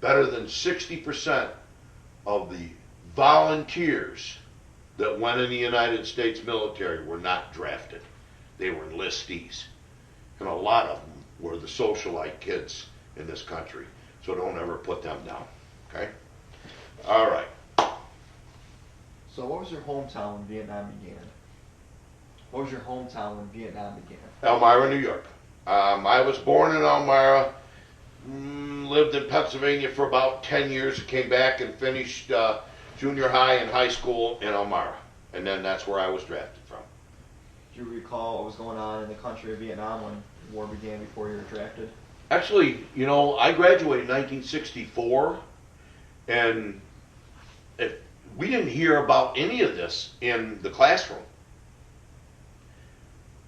better than 60% of the volunteers that went in the United States military were not drafted. They were enlistees. And a lot of them were the socialite kids in this country. So don't ever put them down, okay? All right. So what was your hometown when Vietnam began? What was your hometown when Vietnam began? Elmira, New York. I was born in Elmira, lived in Pennsylvania for about 10 years, came back and finished junior high and high school in Elmira. And then that's where I was drafted from. Do you recall what was going on in the country of Vietnam when the war began before you were drafted? Actually, you know, I graduated in 1964, and we didn't hear about any of this in the classroom.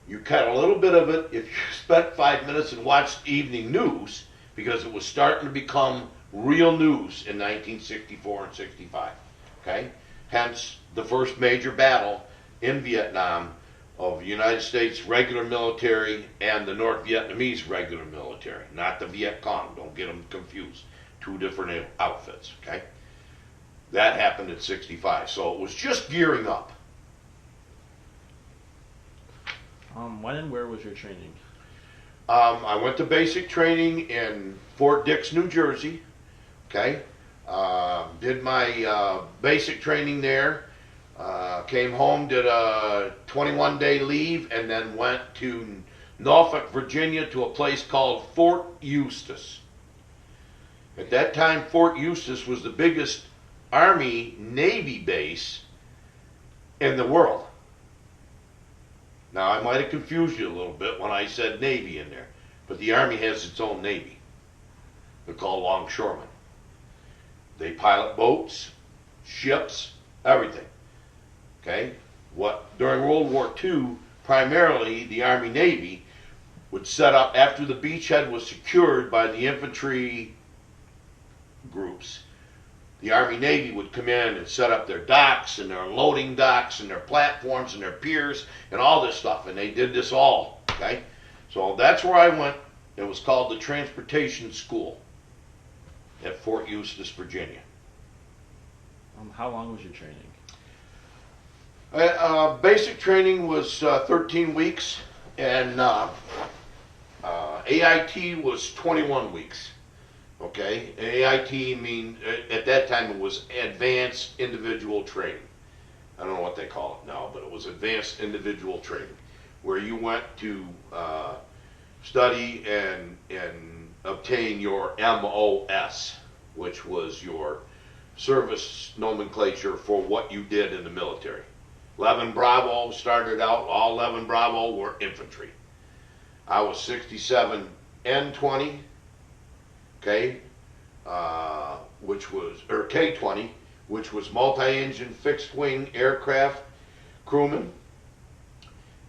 You caught a little bit of it if you spent 5 minutes and watched evening news, because it was starting to become real news in 1964 and 65. Okay? Hence, the first major battle in Vietnam of the United States regular military and the North Vietnamese regular military, not the Viet Cong. Don't get them confused. Two different outfits, okay? That happened in 65, so it was just gearing up. When and where was your training? I went to basic training in Fort Dix, New Jersey, okay? Did my basic training there. Came home, did a 21-day leave, and then went to Norfolk, Virginia, to a place called Fort Eustis. At that time, Fort Eustis was the biggest Army-Navy base in the world. Now, I might have confused you a little bit when I said Navy in there, but the Army has its own Navy. They're called longshoremen. They pilot boats, ships, everything. Okay? During World War II, primarily the Army-Navy would set up, after the beachhead was secured by the infantry groups, the Army-Navy would come in and set up their docks and their loading docks and their platforms and their piers and all this stuff, and they did this all, okay? So that's where I went. It was called the Transportation School at Fort Eustis, Virginia. How long was your training? Basic training was 13 weeks, and AIT was 21 weeks. Okay, AIT at that time it was Advanced Individual Training. I don't know what they call it now, but it was Advanced Individual Training, where you went to study and obtain your MOS, which was your service nomenclature for what you did in the military. 11 Bravo started out, all 11 Bravo were infantry. I was 67 N20, okay, K-20, which was multi-engine fixed-wing aircraft crewman.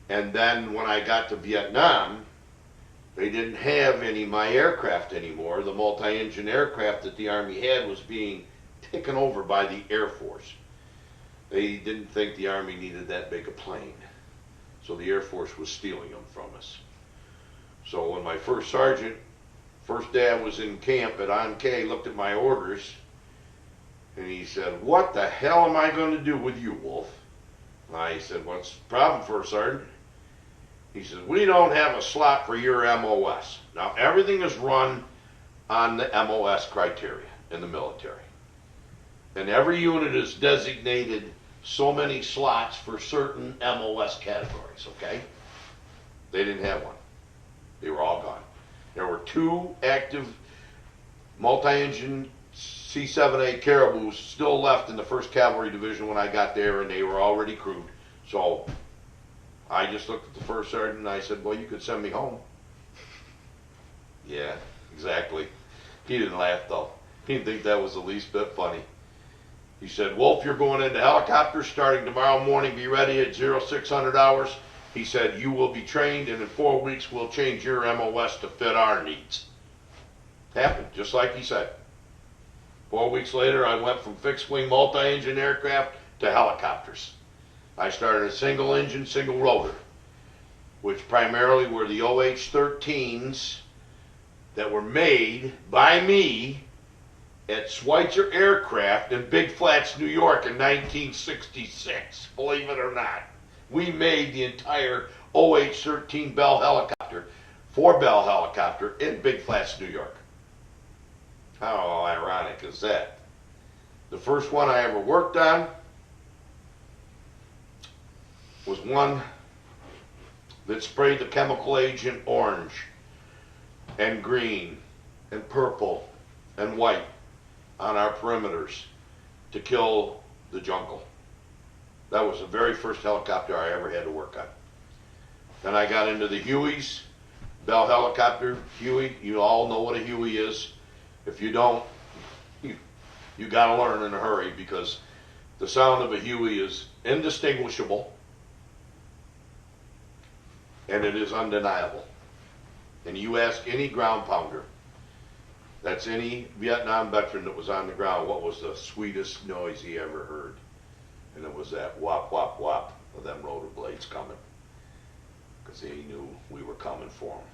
And then when I got to Vietnam, they didn't have any of my aircraft anymore. The multi-engine aircraft that the Army had was being taken over by the Air Force. They didn't think the Army needed that big a plane, so the Air Force was stealing them from us. So when my first sergeant, first day I was in camp at On-K, looked at my orders, and he said, "What the hell am I going to do with you, Wolf?" And I said, "What's the problem, First Sergeant?" He said, "We don't have a slot for your MOS." Now, everything is run on the MOS criteria in the military. And every unit is designated so many slots for certain MOS categories, okay? They didn't have one. They were all gone. There were 2 active multi-engine C-7A Caribous still left in the 1st Cavalry Division when I got there, and they were already crewed. So I just looked at the first sergeant and I said, "Well, you could send me home." Yeah, exactly. He didn't laugh though. He didn't think that was the least bit funny. He said, "Wolf, you're going into helicopters starting tomorrow morning. Be ready at 0600 hours. He said, "You will be trained, and in 4 weeks we'll change your MOS to fit our needs." Happened, just like he said. 4 weeks later, I went from fixed-wing multi-engine aircraft to helicopters. I started a single-engine, single-rotor, which primarily were the OH-13s that were made by me at Schweitzer Aircraft in Big Flats, New York in 1966, believe it or not. We made the entire OH-13 Bell helicopter, 4 Bell helicopter in Big Flats, New York. How ironic is that? The first one I ever worked on was one that sprayed the chemical agent orange and green and purple and white on our perimeters to kill the jungle. That was the very first helicopter I ever had to work on. Then I got into the Hueys, Bell helicopter, Huey. You all know what a Huey is. If you don't, you gotta learn in a hurry, because the sound of a Huey is indistinguishable and it is undeniable. And you ask any ground pounder, that's any Vietnam veteran that was on the ground, what was the sweetest noise he ever heard? And it was that whop, whop, whop of them rotor blades coming. Because he knew we were coming for him.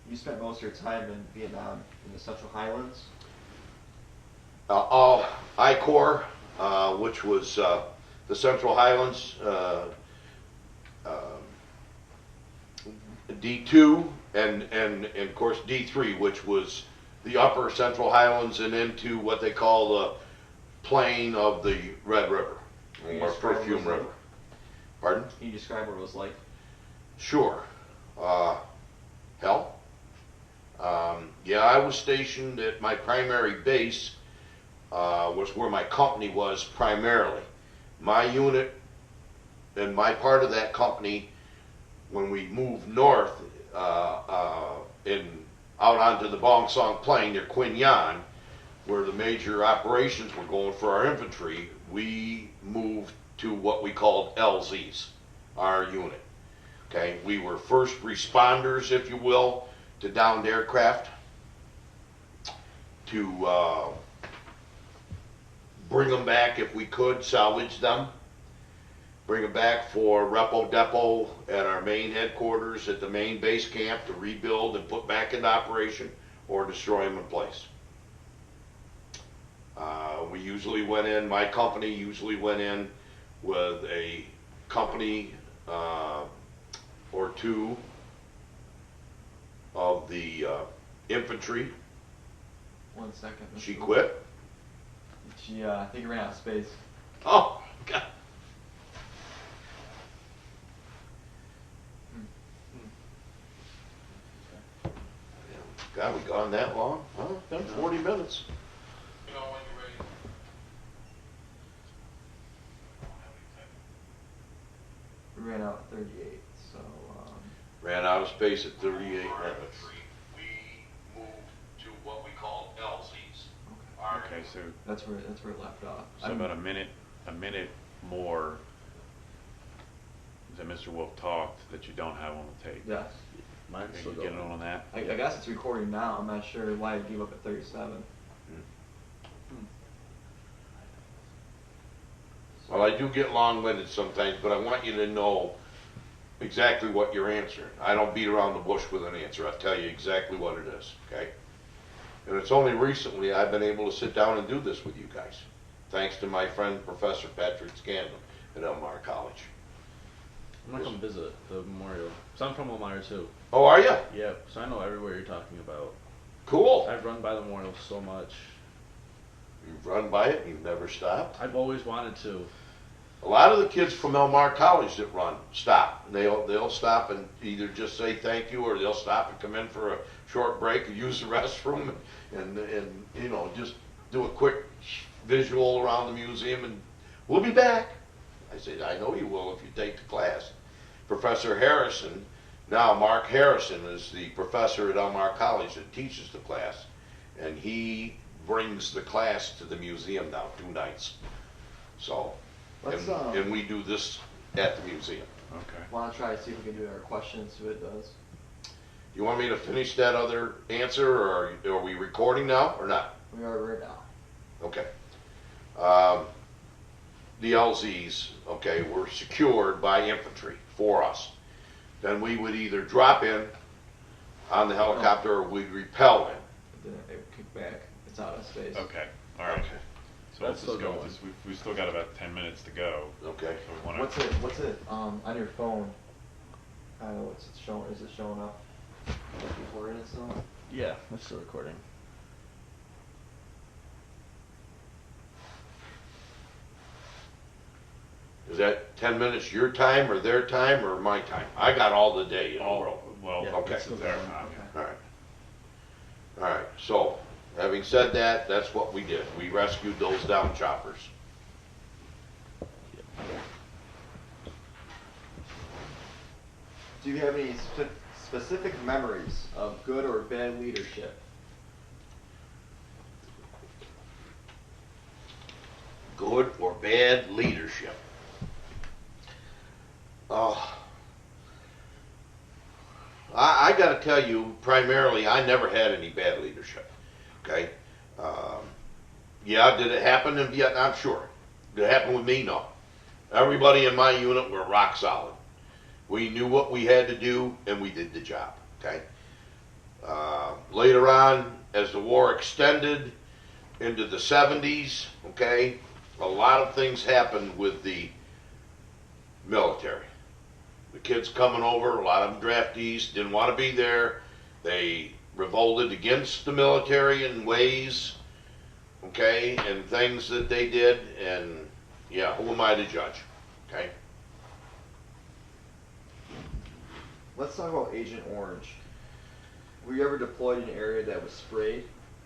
You spent most of your time in Vietnam in the Central Highlands. I-Corps, which was the Central Highlands, D2, and of course D3, which was the upper Central Highlands and into what they call the plain of the Red River, or Perfume River. Pardon? Can you describe what it was like? Sure. Hell. Yeah, I was stationed at my primary base, was where my company was primarily. My unit and my part of that company, when we moved north out onto the Bong Song Plain near Quin Yan, where the major operations were going for our infantry, we moved to what we called LZs, our unit. Okay, we were first responders, if you will, to downed aircraft, to bring them back if we could, salvage them, bring them back for repo depot at our main headquarters at the main base camp to rebuild and put back into operation, or destroy them in place. We usually went in, my company usually went in with a company or two of the infantry. 1 second. She quit? She, I think, ran out of space. Oh, God. God, we gone that long? Huh? Been 40 minutes. You know, when you're ready. We ran out at 38, so, Ran out of space at 38 minutes. We moved to what we call LZs. Okay, so that's where it left off. about a minute more that Mr. Wolfe talked that you don't have on the tape. Yes. Mine's Can still you get it going. on that? I guess it's recording now. I'm not sure why it gave up at 37. Well, I do get long-winded sometimes, but I want you to know exactly what you're answering. I don't beat around the bush with an answer. I'll tell you exactly what it is, okay? And it's only recently I've been able to sit down and do this with you guys, thanks to my friend Professor Patrick Scandal at Elmira College. I'm gonna come visit the memorial. So I'm from Elmira too. Oh, are you? Yep. So I know everywhere you're talking about. Cool. I've run by the memorial so much. You've run by it, you've never stopped. I've always wanted to. A lot of the kids from Elmira College that run stop. They'll stop and either just say thank you, or they'll stop and come in for a short break and use the restroom and you know, just do a quick visual around the museum, and we'll be back. I said, I know you will if you take the class. Professor Harrison, now Mark Harrison, is the professor at Elmira College that teaches the class, and he brings the class to the museum now 2 nights. So, and we do this at the museum. Okay. Want to try to see if we can do our questions, see what it does. You want me to finish that other answer, or are we recording now or not? We are right now. Okay. The LZs, okay, were secured by infantry for us. Then we would either drop in on the helicopter, or we'd repel in. Then it would kick back. It's out of space. Okay, all right. Okay. So let's That's just go still with this. We've still got about 10 minutes to go. Okay. So we wanna, What's it on your phone? I don't know what's it showing. Is it showing up? Before it still? Yeah, it's still recording. Is that 10 minutes your time or their time or my time? I got all the day in the world. well, Yeah, okay. it's their time. All right. All right, so, having said that, that's what we did. We rescued those down choppers. Do you have any specific memories of good or bad leadership? Good or bad leadership? I gotta tell you, primarily, I never had any bad leadership, okay? Yeah, did it happen in Vietnam? Sure. Did it happen with me? No. Everybody in my unit were rock solid. We knew what we had to do, and we did the job, okay? Later on, as the war extended into the 70s, okay, a lot of things happened with the military. The kids coming over, a lot of them draftees, didn't want to be there. They revolted against the military in ways, okay, and things that they did, and yeah, who am I to judge, okay? Let's talk about Agent Orange. Were you ever deployed in an area that was sprayed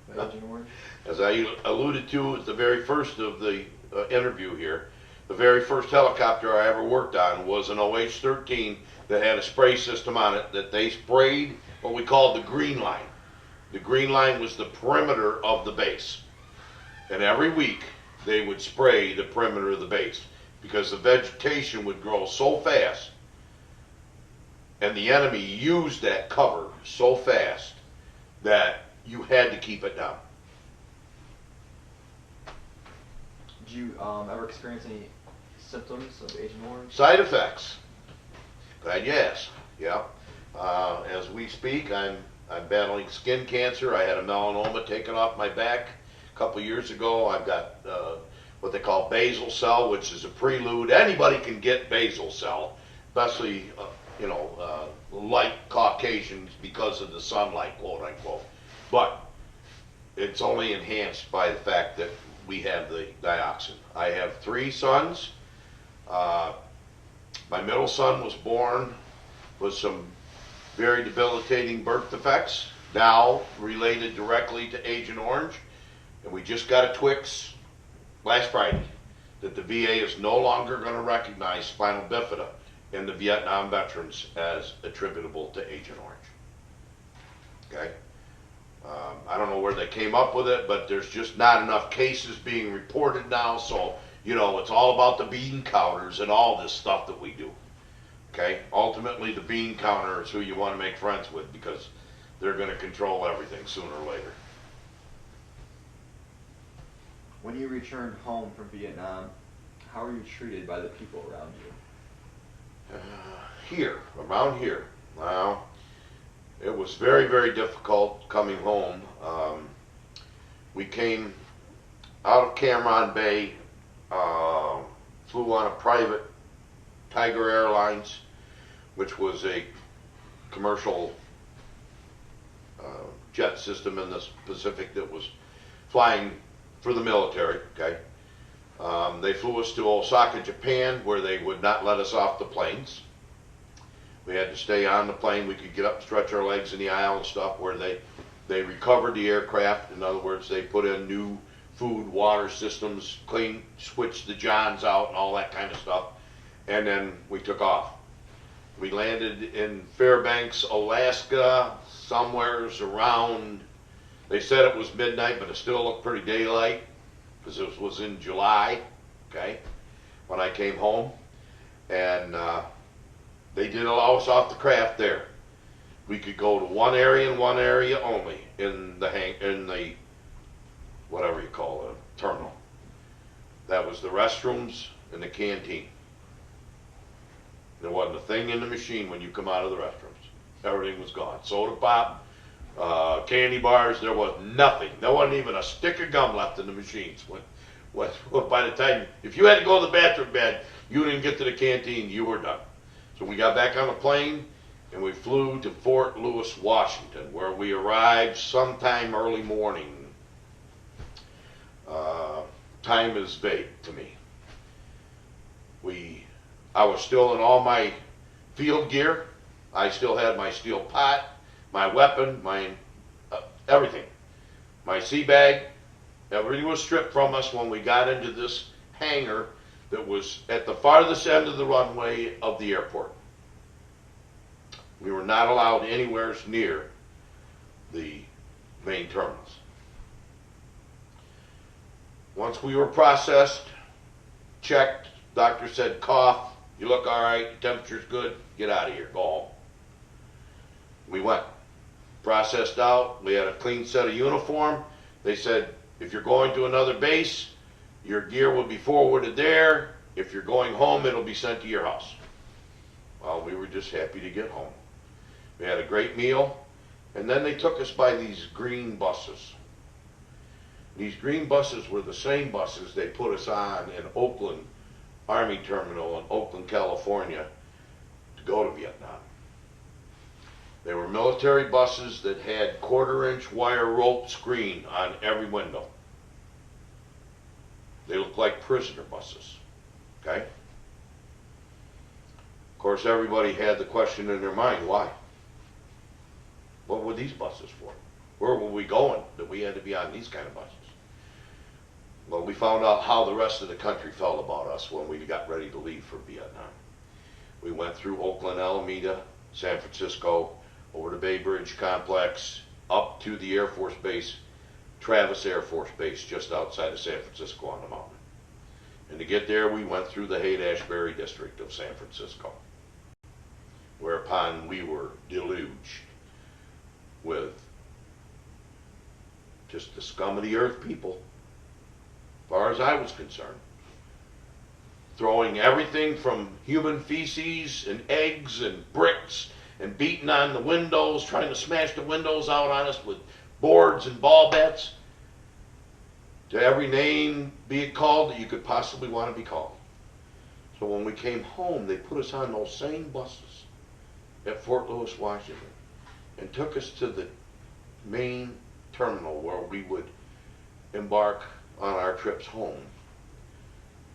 by Agent Orange? As I alluded to at the very first of the interview here, the very first helicopter I ever worked on was an OH-13 that had a spray system on it that they sprayed what we called the green line. The green line was the perimeter of the base. And every week they would spray the perimeter of the base because the vegetation would grow so fast and the enemy used that cover so fast that you had to keep it down. Did you ever experience any symptoms of Agent Orange? Side effects. Glad you asked. Yeah. As we speak, I'm battling skin cancer. I had a melanoma taken off my back a couple years ago. I've got what they call basal cell, which is a prelude. Anybody can get basal cell, especially light Caucasians because of the sunlight, quote unquote. But it's only enhanced by the fact that we have the dioxin. I have 3 sons. My middle son was born with some very debilitating birth defects, now related directly to Agent Orange. And we just got a Twix last Friday that the VA is no longer going to recognize spinal bifida in the Vietnam veterans as attributable to Agent Orange. Okay? I don't know where they came up with it, but there's just not enough cases being reported now, so, it's all about the bean counters and all this stuff that we do. Okay? Ultimately, the bean counter is who you want to make friends with because they're going to control everything sooner or later. When you returned home from Vietnam, how were you treated by the people around you? Around here. Well, it was very, very difficult coming home. We came out of Cameron Bay, flew on a private Tiger Airlines, which was a commercial jet system in the Pacific that was flying for the military, okay? They flew us to Osaka, Japan, where they would not let us off the planes. We had to stay on the plane. We could get up and stretch our legs in the aisle and stuff where they recovered the aircraft. In other words, they put in new food, water systems, switched the johns out and all that kind of stuff. And then we took off. We landed in Fairbanks, Alaska, somewheres around, they said it was midnight, but it still looked pretty daylight because it was in July, okay, when I came home. And they did allow us off the craft there. We could go to one area and one area only in the whatever you call it, terminal. That was the restrooms and the canteen. There wasn't a thing in the machine when you come out of the restrooms. Everything was gone. Soda pop, candy bars, there was nothing. There wasn't even a stick of gum left in the machines. By the time, if you had to go to the bathroom bed, you didn't get to the canteen, you were done. So we got back on the plane and we flew to Fort Lewis, Washington, where we arrived sometime early morning. Time is vague to me. I was still in all my field gear. I still had my steel pot, my weapon, my everything. My sea bag, everything was stripped from us when we got into this hangar that was at the farthest end of the runway of the airport. We were not allowed anywhere near the main terminals. Once we were processed, checked, doctor said cough, you look all right, your temperature's good, get out of here, go home. We went, processed out, we had a clean set of uniform. They said, if you're going to another base, your gear will be forwarded there. If you're going home, it'll be sent to your house. Well, we were just happy to get home. We had a great meal, and then they took us by these green buses. These green buses were the same buses they put us on in Oakland Army Terminal in Oakland, California, to go to Vietnam. They were military buses that had 1/4-inch wire rope screen on every window. They looked like prisoner buses, okay? Of course, everybody had the question in their mind, why? What were these buses for? Where were we going that we had to be on these kind of buses? Well, we found out how the rest of the country felt about us when we got ready to leave for Vietnam. We went through Oakland, Alameda, San Francisco, over the Bay Bridge complex, up to the Air Force Base, Travis Air Force Base, just outside of San Francisco on the mountain. And to get there, we went through the Haight-Ashbury district of San Francisco, whereupon we were deluged with just the scum of the earth people, as far as I was concerned. Throwing everything from human feces and eggs and bricks and beating on the windows, trying to smash the windows out on us with boards and ball bats, to every name be it called that you could possibly want to be called. So when we came home, they put us on those same buses at Fort Lewis, Washington, and took us to the main terminal where we would embark on our trips home.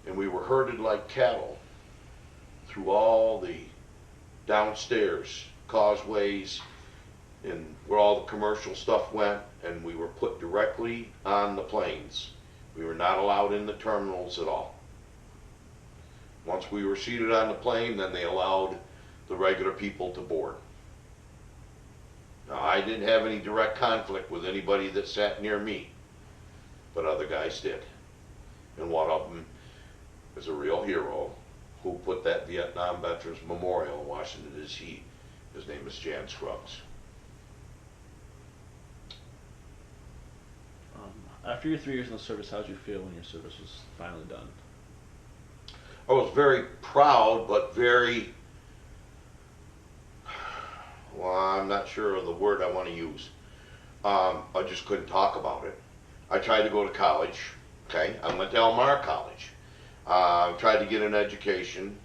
And we were herded like cattle through all the downstairs causeways and where all the commercial stuff went, and we were put directly on the planes. We were not allowed in the terminals at all. Once we were seated on the plane, then they allowed the regular people to board. Now, I didn't have any direct conflict with anybody that sat near me, but other guys did. And one of them is a real hero who put that Vietnam Veterans Memorial in Washington, D.C. His name is Jan Scruggs. After your 3 years in the service, how did you feel when your service was finally done? I was very proud, but very, well, I'm not sure of the word I want to use. I just couldn't talk about it. I tried to go to college, okay? I went to Elmira College. Tried to get an education,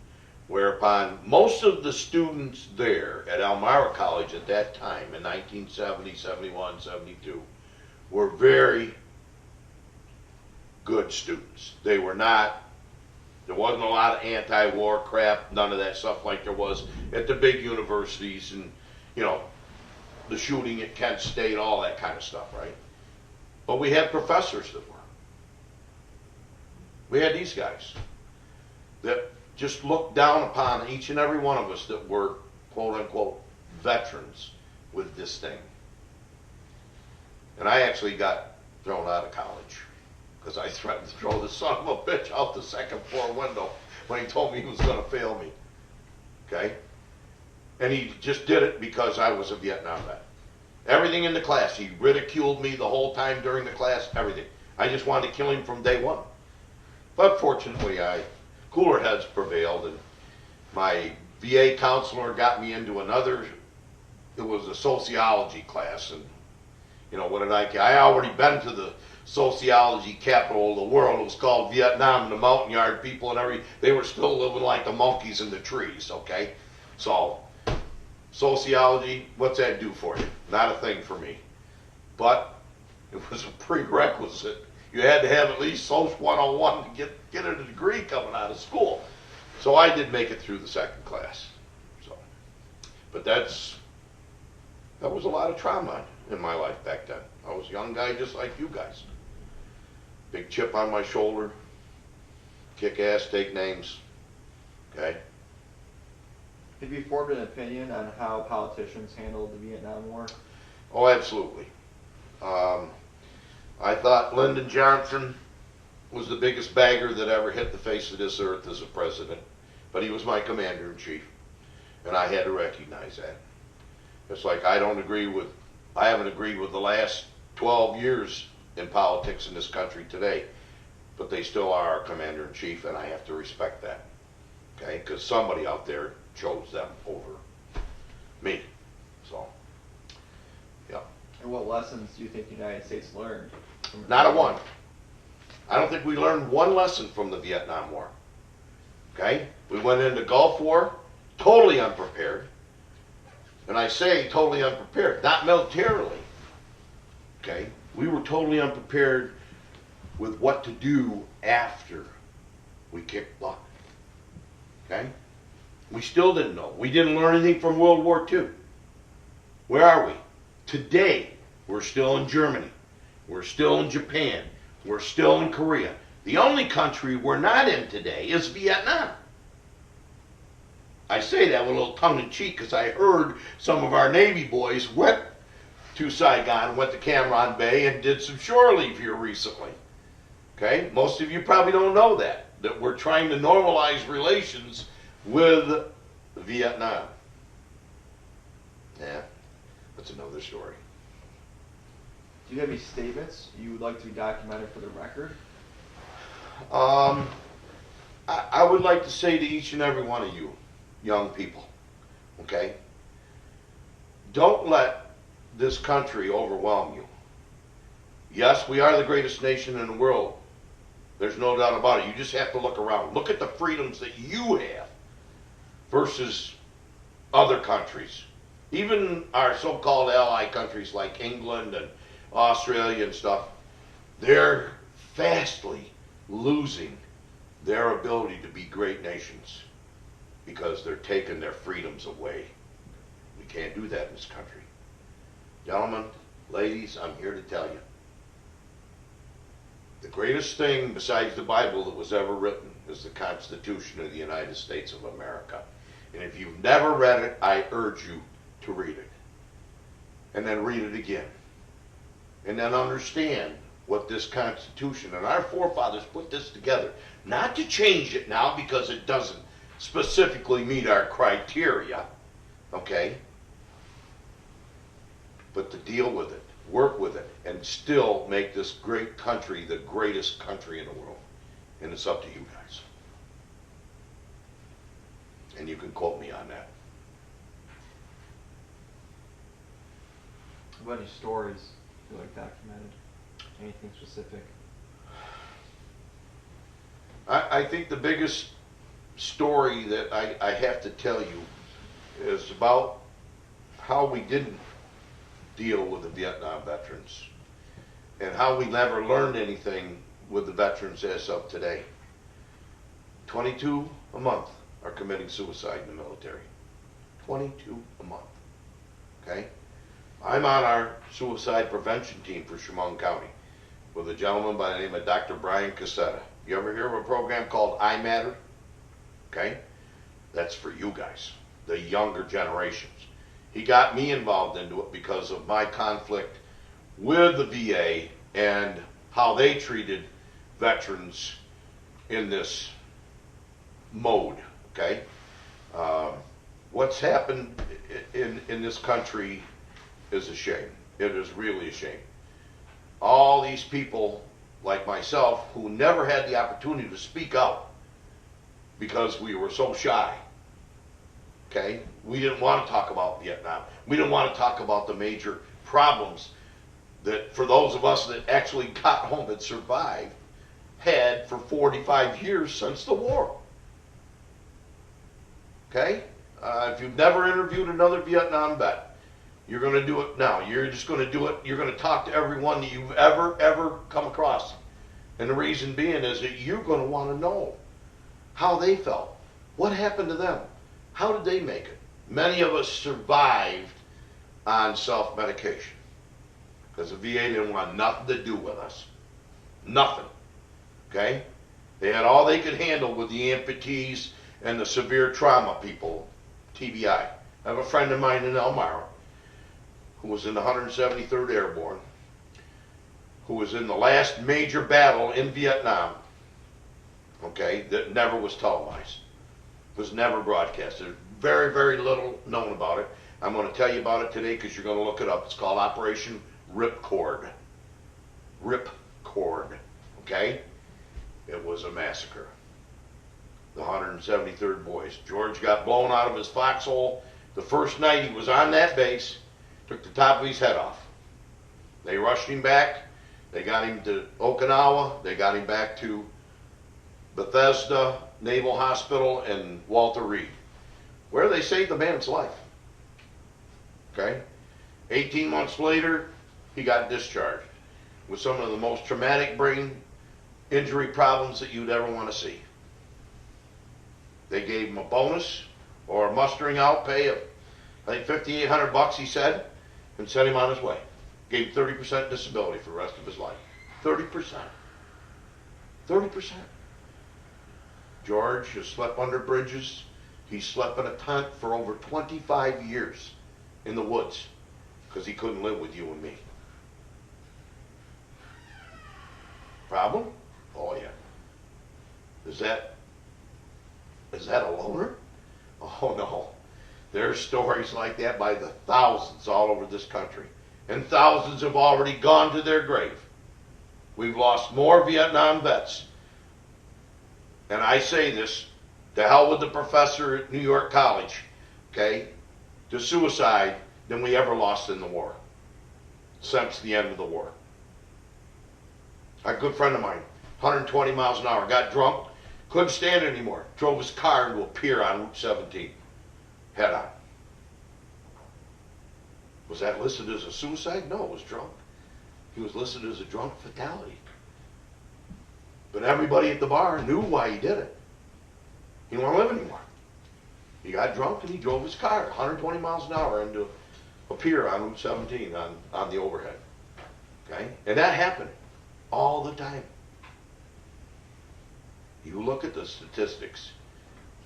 whereupon most of the students there at Elmira College at that time, in 1970, 71, 72, were very good students. They were not, there wasn't a lot of anti-war crap, none of that stuff like there was at the big universities and, you know, the shooting at Kent State, all that kind of stuff, right? But we had professors that were. We had these guys that just looked down upon each and every one of us that were, quote unquote, veterans with disdain. And I actually got thrown out of college because I threatened to throw the son of a bitch out the second floor window when he told me he was going to fail me. Okay? And he just did it because I was a Vietnam vet. Everything in the class, he ridiculed me the whole time during the class, everything. I just wanted to kill him from day one. But fortunately, cooler heads prevailed, and my VA counselor got me into another it was a sociology class, and you know what did I already been to the sociology capital of the world. It was called Vietnam, and the mountain yard people and they were still living like the monkeys in the trees. Okay, so sociology, what's that do for you? Not a thing for me, but it was a prerequisite. You had to have at least Social 101 to get a degree coming out of school. So I did make it through the second class. So, but that was a lot of trauma in my life back then. I was a young guy just like you guys. Big chip on my shoulder, kick ass, take names. Okay. Have you formed an opinion on how politicians handled the Vietnam War? Oh, absolutely. I thought Lyndon Johnson was the biggest bagger that ever hit the face of this earth as a president, but he was my commander-in-chief, and I had to recognize that. It's like I haven't agreed with the last 12 years in politics in this country today, but they still are our commander-in-chief, and I have to respect that, okay? Because somebody out there chose them over me, so, yeah. And what lessons do you think the United States learned? Not a one. I don't think we learned one lesson from the Vietnam War. Okay? We went into Gulf War totally unprepared. And I say totally unprepared, not militarily. Okay? We were totally unprepared with what to do after we kicked butt. Okay? We still didn't know. We didn't learn anything from World War II. Where are we? Today, we're still in Germany. We're still in Japan. We're still in Korea. The only country we're not in today is Vietnam. I say that with a little tongue-in-cheek because I heard some of our Navy boys went to Saigon, went to Cam Bay, and did some shore leave here recently. Okay? Most of you probably don't know that we're trying to normalize relations with Vietnam. Yeah, that's another story. Do you have any statements you would like to be documented for the record? I would like to say to each and every one of you, young people, okay? Don't let this country overwhelm you. Yes, we are the greatest nation in the world. There's no doubt about it. You just have to look around. Look at the freedoms that you have versus other countries. Even our so-called ally countries like England and Australia and stuff, they're fastly losing their ability to be great nations because they're taking their freedoms away. We can't do that in this country. Gentlemen, ladies, I'm here to tell you. The greatest thing besides the Bible that was ever written is the Constitution of the United States of America. And if you've never read it, I urge you to read it. And then read it again. And then understand what this Constitution and our forefathers put this together. Not to change it now because it doesn't specifically meet our criteria, okay? But to deal with it, work with it, and still make this great country the greatest country in the world. And it's up to you guys. And you can quote me on that. What any stories you like documented? Anything specific? I think the biggest story that I have to tell you is about how we didn't deal with the Vietnam veterans and how we never learned anything with the veterans as of today. 22 a month are committing suicide in the military. 22 a month. Okay? I'm on our suicide prevention team for Chemung County with a gentleman by the name of Dr. Brian Cassetta. You ever hear of a program called I Matter? Okay? That's for you guys, the younger generations. He got me involved into it because of my conflict with the VA and how they treated veterans in this mode, okay? What's happened in this country is a shame. It is really a shame. All these people like myself who never had the opportunity to speak out because we were so shy, okay? We didn't want to talk about Vietnam. We didn't want to talk about the major problems that, for those of us that actually got home and survived, had for 45 years since the war. Okay? If you've never interviewed another Vietnam vet, you're going to do it now. You're just going to do it. You're going to talk to everyone that you've ever come across. And the reason being is that you're going to want to know how they felt. What happened to them? How did they make it? Many of us survived on self-medication because the VA didn't want nothing to do with us. Nothing. Okay? They had all they could handle with the amputees and the severe trauma people, TBI. I have a friend of mine in Elmira who was in the 173rd Airborne, who was in the last major battle in Vietnam, okay, that never was televised, was never broadcast. There's very little known about it. I'm going to tell you about it today because you're going to look it up. It's called Operation Ripcord. Ripcord, okay? It was a massacre. The 173rd boys. George got blown out of his foxhole the first night he was on that base, took the top of his head off. They rushed him back. They got him to Okinawa. They got him back to Bethesda Naval Hospital and Walter Reed, where they saved the man's life. Okay? 18 months later, he got discharged with some of the most traumatic brain injury problems that you'd ever want to see. They gave him a bonus or a mustering out pay of, I think, $5,800, he said, and sent him on his way. Gave him 30% disability for the rest of his life. 30%. 30%. George has slept under bridges. He slept in a tent for over 25 years in the woods because he couldn't live with you and me. Problem? Oh yeah. Is that a loner? Oh no. There's stories like that by the thousands all over this country. And thousands have already gone to their grave. We've lost more Vietnam vets. And I say this, to hell with the professor at New York College, okay, to suicide than we ever lost in the war. Since the end of the war. A good friend of mine, 120 miles an hour, got drunk, couldn't stand it anymore, drove his car into a pier on Route 17, head on. Was that listed as a suicide? No, it was drunk. He was listed as a drunk fatality. But everybody at the bar knew why he did it. He didn't want to live anymore. He got drunk and he drove his car 120 miles an hour into a pier on Route 17 on the overhead. Okay? And that happened all the time. You look at the statistics,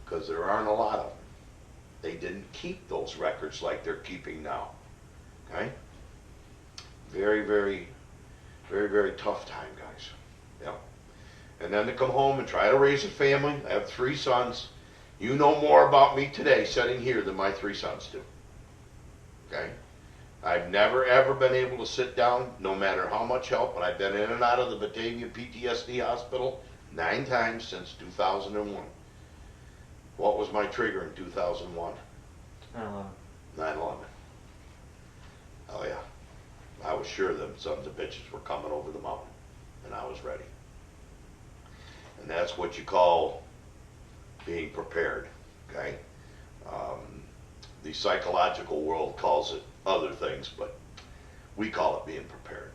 because there aren't a lot of them. They didn't keep those records like they're keeping now. Okay? Very tough time, guys. Yeah. And then to come home and try to raise a family. I have 3 sons. You know more about me today sitting here than my 3 sons do. Okay? I've never ever been able to sit down, no matter how much help, and I've been in and out of the Batavia PTSD hospital 9 times since 2001. What was my trigger in 2001? 9/11. Oh yeah. I was sure them sons of bitches were coming over the mountain, and I was ready. And that's what you call being prepared, okay? The psychological world calls it other things, but we call it being prepared.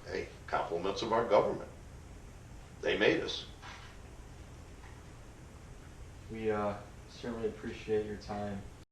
Hey, compliments of our government. They made us. We certainly appreciate your time.